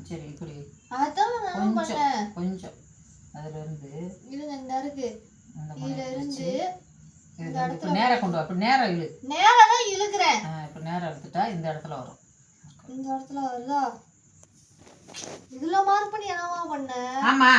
சரி இப்படி அதான் நான் பண்ணேன். கொஞ்சம் அதுல இருந்து இருங்க இந்த இருக்கு. இதுல இருந்து இந்த இடத்துல நேரா கொண்டு வா. அப்படி நேரா இழு. நேரா தான் இழுக்கிறேன். இப்ப நேரா எடுத்துட்டா இந்த இடத்துல வரும். இந்த இடத்துல வருதா? இதுல மார்க் பண்ணி என்னமா பண்ண? ஆமா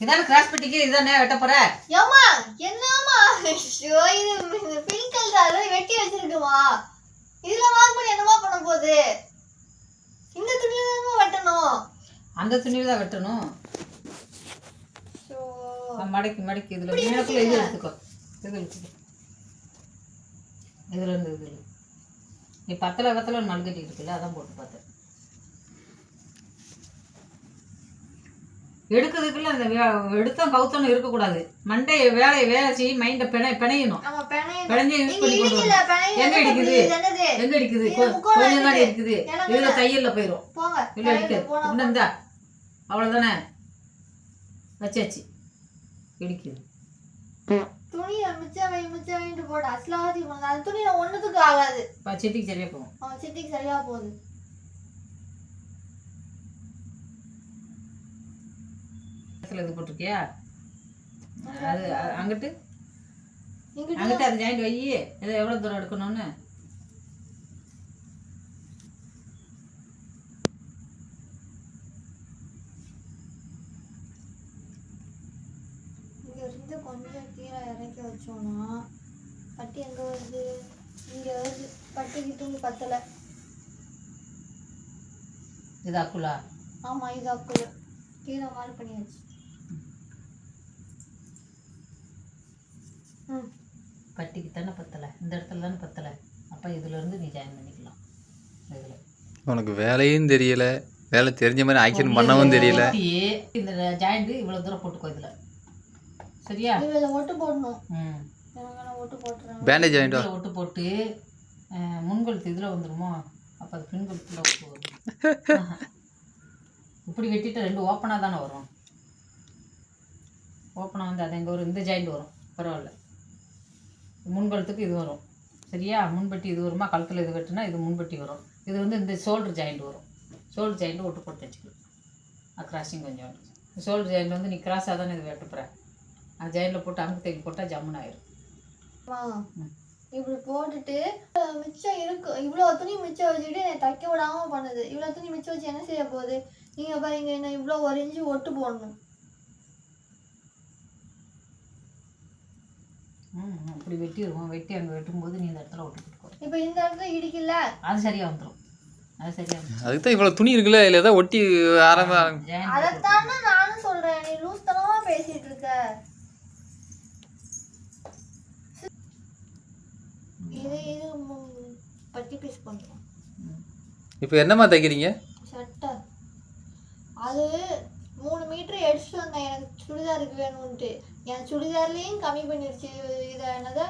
இதான கிராஸ் பட்டிக்கு இதானே வெட்ட போற. ஏம்மா என்னம்மா ஐயோ இது பிங்க் கலர் வெட்டி வச்சிருக்குமா? இதுல மார்க் பண்ணி என்னமா பண்ண போகுது? இந்த துணியில தான் வெட்டணும். அந்த துணியில தான் வெட்டணும். மடக்கி மடக்கி இதுல மேலக்குள்ள இது எடுத்துக்கோ. இது எடுத்துக்கோ. இதுல இருந்து இதுல நீ பத்தல மல்கட்டி இருக்குல்ல அதான் போட்டு பார்த்தேன். எடுக்கிறதுக்குள்ள அந்த எடுத்தோம் கவுத்தோன்னு இருக்கக்கூடாது. மண்டைய வேலை செய்ய மைண்டை பிணையணும். பிணைஞ்சு யூஸ் பண்ணி கொண்டு வரணும். எங்க அடிக்குது கொஞ்சம் தான் இருக்குது. இதுல தையல்ல போயிடும். இல்லை அடிக்காது. இன்னும் அவ்வளவுதானே வச்சாச்சு. இடிக்குது துணியை மிச்சம் போட அஸ்லாதி அந்த துணி ஒண்ணுத்துக்கு ஆகாது. சிட்டிக்கு சரியா போகும். சிட்டிக்கு சரியா போகுது. இது போட்டிருக்கியா? அது அங்கிட்டு அது ஜாயிண்ட் வை. இதை எவ்வளவு தூரம் எடுக்கணும்னு கொஞ்சம் கீழே இறக்கி வச்சோம்னா பட்டி எங்க வருது? இங்க வருது. பட்டிக்கு தூங்கி பத்தல. இது அக்குலா? ஆமா இது அக்குல. கீழே மார்க் பண்ணியாச்சு. பட்டிக்கு தானே பத்தல. இந்த இடத்துல தானே பத்தல. அப்ப இதுல இருந்து நீ ஜாயின் பண்ணிக்கலாம். இதுல உனக்கு வேலையும் தெரியல, வேலை தெரிஞ்ச மாதிரி ஆக்ஷன் பண்ணவும் தெரியல. இந்த ஜாயிண்ட் இவ்வளவு தூரம் போட்டுக்கோ. இதுல சரியா? இதுல ஒட்டு போடணும். ஒட்டு போட்டுறேன். பேண்டேஜ் ஜாயிண்ட் ஒட்டு போட்டு முன்கழுத்து இதுல வந்துருமோ? அப்ப அது பின்கழுத்துல ஒட்டு வரும். இப்படி வெட்டிட்டு ரெண்டு ஓப்பனா தானே வரும். ஓப்பனா வந்து அது எங்க வரும்? இந்த ஜாயிண்ட் வரும். பரவாயில்ல. முன்கழுத்துக்கு இது வரும். சரியா? முன்பட்டி இது வருமா? கழுத்துல இது வெட்டுனா இது முன்பட்டி வரும். இது வந்து இந்த ஷோல்டர் ஜாயிண்ட் வரும். ஷோல்டர் ஜாயிண்ட் ஒட்டு போட்டு வச்சுக்கலாம். கிராஸிங் கொஞ்சம் ஷோல்டர் ஜாயிண்ட் வந்து நீ கிராஸாக தானே இது வெட்டுப்புற. அந்த ஜாயிண்டில் போட்டு அங்கு தைக்க போட்டால் ஜம்முன்னு ஆயிரும். இப்படி போட்டுட்டு மிச்சம் இருக்கு. இவ்வளோ துணி மிச்சம் வச்சுட்டு என்னை தைக்க விடாம பண்ணுது. இவ்வளோ துணி மிச்சம் வச்சு என்ன செய்ய போகுது? நீங்க பாருங்க என்ன இவ்வளோ ஒரு இன்ச்சு ஒட்டு போடணும். அப்படி வெட்டிடுவோம். வெட்டி அங்கே வெட்டும்போது நீ இந்த இடத்துல ஒட்டு போட்டுக்கோ. இப்போ இந்த இடத்துல இடிக்கல அது சரியா வந்துடும். அது சரியா வந்துடும். அதுக்கு தான் இவ்வளோ துணி இருக்குல்ல, இல்லை ஏதாவது ஒட்டி அதைத்தானே நானும் சொல்றேன். நீ லூஸ் தனமா பேசிட்டு இருக்க. இது பட்டி பீஸ் பண்ணுறோம். இப்போ என்னம்மா தைக்கிறீங்க? சட்டை. அது 3 மீட்டர் எடுத்துட்டு வந்தேன். எனக்கு சுடிதாருக்கு வேணும்ட்டு. என் சுடிதார்லேயும் கம்மி பண்ணிருச்சு. இதை என்னது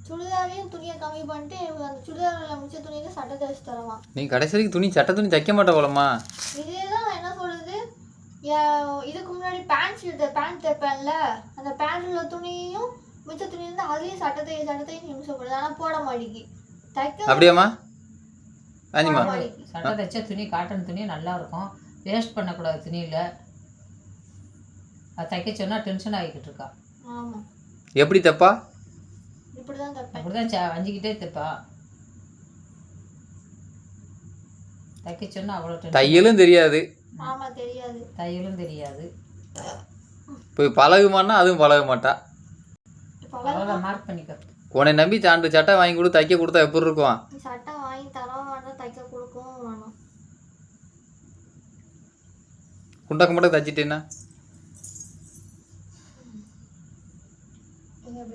சுடிதாரையும் துணியை கம்மி பண்ணிட்டு அந்த சுடிதாரில் மிச்ச துணியில சட்டை தைச்சு தரலாம். நீ கடைசி வரைக்கும் சட்டை துணி தைக்க மாட்டே போலம்மா. இதே தான் என்ன சொல்றது? இதுக்கு முன்னாடி பேண்ட் தைப்பேன்ல, அந்த பேண்ட்ல துணியும் மிச்ச துணி இருந்து அதுலேயும் சட்டத்தையும் நிமிஷப்படுது. ஆனால் போட மாட்டேங்கி தைக்க. அப்படியாம்மா? சட்டை தைச்ச துணி காட்டன் துணி நல்லா இருக்கும். வேஸ்ட் பண்ணக்கூடாது துணியில். அது தைக்க சொன்னால் டென்ஷன் ஆகிக்கிட்டு இருக்கா. ஆமாம். எப்படி தைப்பா? இப்படி தான் தைப்பேன். அப்படி தான் வஞ்சிக்கிட்டே தைப்பா. தைக்க சொன்னால் அவ்வளோ தையலும் தெரியாது. ஆமாம் தெரியாது. தையலும் தெரியாது. போய் பழகுமான்னா அதுவும் பழக மாட்டா. மார்க் பண்ணிக்க. உன்னை நம்பி சட்டை வாங்கி கொடு தைக்க கொடுத்தா எப்படி இருக்கும்? சட்டை வாங்கி தரவும் வேண்டாம், தைக்க கொடுக்கவும் வேணும். குண்டக்க மட்டும் தைச்சிட்டேன்னா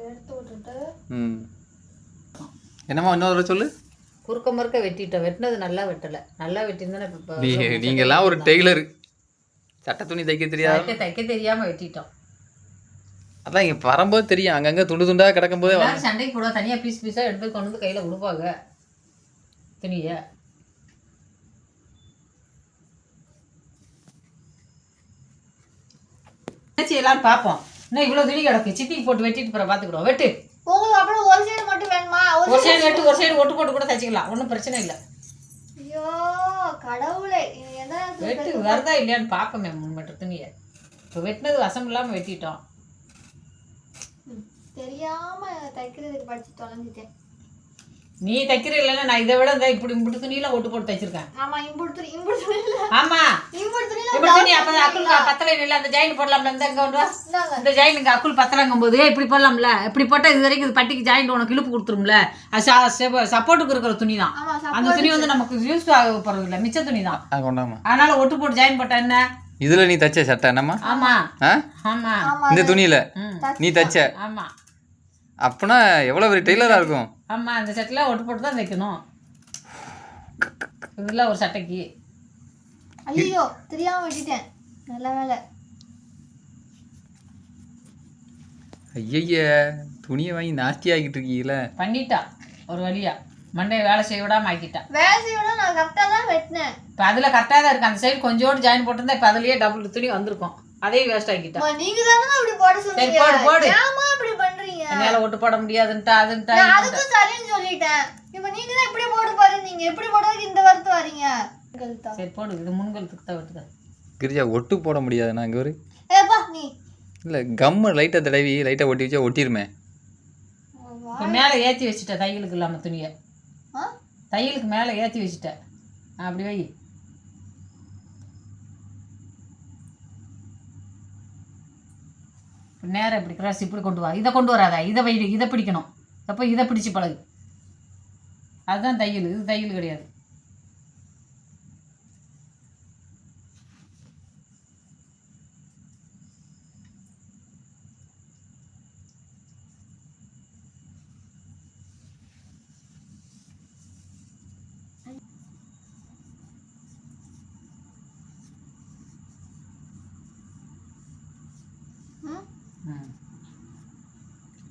எடுத்து விட்டுட்டு என்னம்மா இன்னொரு சொல்லு. குறுக்க மறுக்க வெட்டிட்டோம். வெட்டினது நல்லா வெட்டலை. நல்லா வெட்டியிருந்தானே. நீங்கெல்லாம் ஒரு டெய்லரு. சட்டை துணி தைக்க தெரியாது. தைக்க தெரியாமல் வெட்டிட்டோம். அதான் இங்கே வரும்போது தெரியும். அங்கங்கே துண்டு துண்டாக கிடக்கும் போதே சண்டைக்கு கூட தனியாக பீஸாக எடுத்து கொண்டு வந்து கையில் கொடுப்பாங்க துணியை. எல்லாரும் பார்ப்போம். இன்னும் இவ்வளோ துணி கிடக்கு. சித்திக்கு போட்டு வெட்டிட்டு போகிற பார்த்துக்கிறோம். வெட்டு. உங்களுக்கு அப்புறம் ஒரு சைடு மட்டும் வேணுமா? ஒரு சைடு வெட்டு, ஒரு சைடு ஒட்டு போட்டு கூட தைச்சிக்கலாம். ஒன்றும் பிரச்சனை இல்லை. ஐயோ கடவுளே எதா வெட்டு வருதா இல்லையான்னு பார்ப்போமே 3 மீட்டர் துணியை. இப்போ வெட்டினது வசம் இல்லாமல் வெட்டிட்டோம். தெரியாம தைக்கிறதுக்கு படிச்சு தொலைஞ்சிட்டேன். நீ தைக்கிற இல்லைன்னா நான் இதை விட இப்படி இப்படி துணியெல்லாம் ஒட்டு போட்டு தைச்சிருக்கேன். ஆமா இம்புட்டு துணி ஆமா இப்படி துணி அப்போ அக்குள் பத்தலை இல்லை அந்த ஜாயின் போடலாம்ல. இந்த இங்கே கொண்டு வா. இந்த ஜாயின் இங்கே அக்குள் பத்தலைங்கும் போது இப்படி போடலாம்ல. இப்படி போட்டால் இது வரைக்கும் இது பட்டிக்கு ஜாயின் உனக்கு இழுப்பு கொடுத்துரும்ல. அது சப்போர்ட்டுக்கு இருக்கிற துணி தான். அந்த துணி வந்து நமக்கு யூஸ் ஆக போகிறது இல்லை, மிச்ச துணி தான். அதனால ஒட்டு போட்டு ஜாயின் போட்டா என்ன? இதுல நீ தச்ச சட்டை என்னம்மா? ஆமா ஆமா இந்த துணியில நீ தச்ச. ஆமா அப்பனா எவ்வளவு பெரிய டெய்லரா இருக்கும். ஆமா அந்த சட்டையில ஒட்டு போட்டு தான் தைக்கணும். இதெல்லாம் ஒரு சட்டைக்கு. ஐயோ தெரியாம வெட்டிட்டேன். நல்ல வேலை. ஐய துணியை வாங்கி நாஸ்தி ஆகிட்டு இருக்கீங்கள. பண்ணிட்டா ஒரு வழியா மண்டையை வேலை செய்ய விடாம ஆக்கிட்டா. வேலை செய்ய விட நான் கரெக்டா தான் வெட்டினேன். இப்போ அதில் கரெக்டாக தான் இருக்கு. அந்த சைடு கொஞ்சோடு ஜாயின் போட்டிருந்தா இப்போ அதுலயே டபுள் துணி வந்திருக்கும். அதே வேஸ்ட் ஆக்கிட்டா. நீங்க தானே அப்படி போட சொன்னீங்க. சரி போடு. ஏமா இப்படி பண்றீங்க? என்னால ஒட்டு போட முடியாதுன்ட்டா அதுன்ட்டா. நான் அதுக்கு சரின்னு சொல்லிட்டேன். இப்போ நீங்க தான் இப்படி போட்டு பாருங்க. நீங்க எப்படி போடுறதுக்கு இந்த வரத்து வரீங்க? சரி போடு. இது முன்கழுத்துக்கு தான் வெட்டுதா. கிரிஜா ஒட்டு போட முடியாதுண்ணா இங்கே ஒரு ஏப்பா நீ இல்லை கம்மு லைட்டாக தடவி லைட்டாக ஒட்டி வச்சா ஒட்டிருமே. இப்போ மேலே ஏற்றி வச்சுட்டேன் தையலுக்கு இல்லாமல் துணியை. தையலுக்கு மேலே ஏற்றி வச்சுட்டேன். அப்படி வை. நேரம் இப்படி கிராஸ் இப்படி கொண்டு வா. இதை கொண்டு வராதா. இதை வை. இதை பிடிக்கணும். அப்போ இதை பிடிச்சி பழகு. அதுதான் தையல். இது தையல் கிடையாது.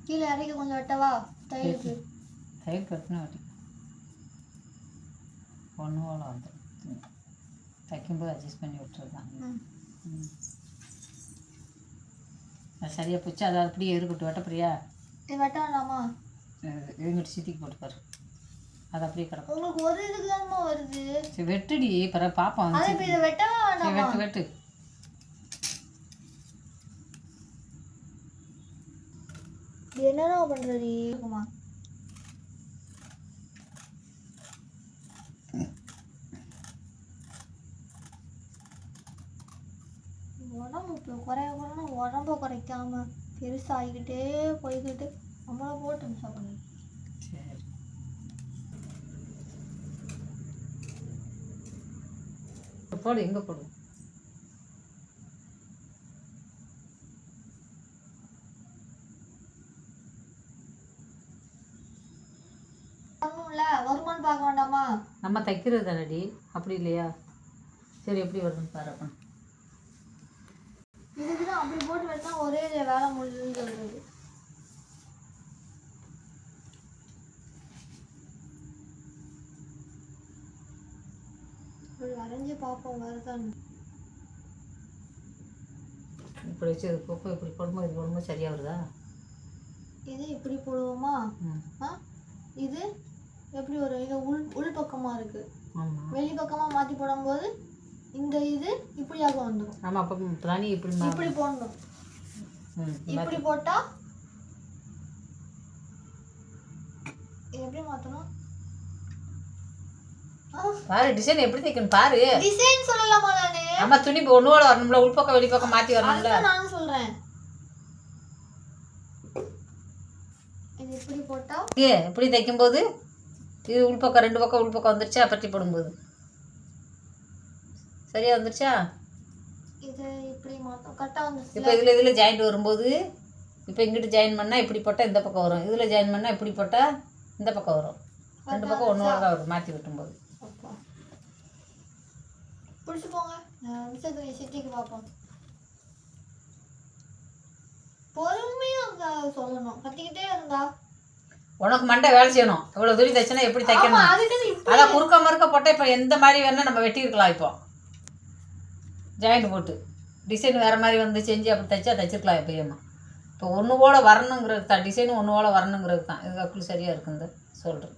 கீழே இறக்கி கொஞ்சம் வெட்டவா தையலுக்கு. தையல் கட்டினா வெட்டி ஒன்று போல வந்துடும். தைக்கும்போது அட்ஜஸ்ட் பண்ணி விட்டுருக்காங்க. அது சரியாக போச்சு. அதை அப்படியே இருக்கட்டும். வெட்டப்படியா? இது வெட்ட வேண்டாமா? எங்கிட்ட சித்திக்கு போட்டு பாரு. அது அப்படியே கிடக்கும். உங்களுக்கு ஒரு இதுக்கு தானமா வருது. சரி வெட்டுடி. பிறகு பார்ப்போம். அது இப்போ இதை வெட்டவே வேண்டாமா? வெட்டு. என்னடா பண்றது? இருக்குமா உடம்பு குறைய உடம்ப குறைக்காம பெருசாகிக்கிட்டே போய்கிட்டு நம்மளை போட்டு மிஸ் பண்ணி. சரி போடு. எங்கே போடு? வருமானு பார்க்க வேண்டாமா? நம்ம தைக்கிறது தானடி. அப்படி இல்லையா? சரி எப்படி வருதுன்னு பாரு. அப்போ இதுக்குதான் அப்படி போட்டு வெட்டினா ஒரே வேலை முடிஞ்சதுன்னு சொல்றது. வரைஞ்சி பார்ப்போம் வருதான். இப்படி வச்சு கொக்கோ இப்படி போடும்போது இது போடும்போது சரியா வருதா? இது இப்படி போடுவோமா? இது எப்படி வரும்? இது உள் பக்கமா இருக்கு. வெளி பக்கமா மாத்தி போடும்போது இந்த இது இப்படியாக வந்துடும். ஆமா அப்ப தனி இப்படி போடணும். இப்படி போட்டா எப்படி மாத்தணும்? பாரு டிசைன் எப்படி தைக்கணும் பாரு. டிசைன் சொல்லலாமா நானே? ஆமா துணி ஒண்ணோட வரணும்ல. உள்பக்கம் வெளிப்பக்கம் மாத்தி வரணும்ல. அத நான் சொல்றேன். இது இப்படி போட்டா இப்படி தைக்கும்போது இது உள்பக்கம் 2 பக்கம் உள்பக்கம் வந்துருச்சா? பட்டி போடும்போது சரியா வந்துருச்சா? இது இப்படி மாத்தம் கரெக்டா வந்துருச்சு. இப்போ இதுல ஜாயிண்ட் வரும்போது இப்போ இங்கிட்டு ஜாயின் பண்ணா இப்படி போட்டா இந்த பக்கம் வரும். இதுல ஜாயின் பண்ணா இப்படி போட்டா இந்த பக்கம் வரும். 2 பக்கம் ஒண்ணோட தான் வரும் மாத்தி விட்டும்போது. புடிச்சு போங்க. விசேஷத்துக்கு சிட்டிக்கு பாப்போம். பொறுமையா சொல்லணும். கத்திக்கிட்டே இருந்தா உனக்கு மண்டை வேலை செய்யணும். இவ்வளவு துணி தைச்சனா எப்படி தைக்கணும்? அதான் குறுக்க மறுக்க போட்டால் இப்போ எந்த மாதிரி வேணா நம்ம வெட்டியிருக்கலாம். இப்போ ஜாயிண்ட் போட்டு டிசைன் வேறு மாதிரி வந்து செஞ்சு அப்படி தைச்சா தைச்சிருக்கலாம் எப்பயுமா. இப்போ ஒன்று போல் வரணுங்கிறது தான். டிசைன் ஒன்று போல் வரணுங்கிறது தான். இது அக்குள் சரியாக இருக்குங்க சொல்கிறேன்.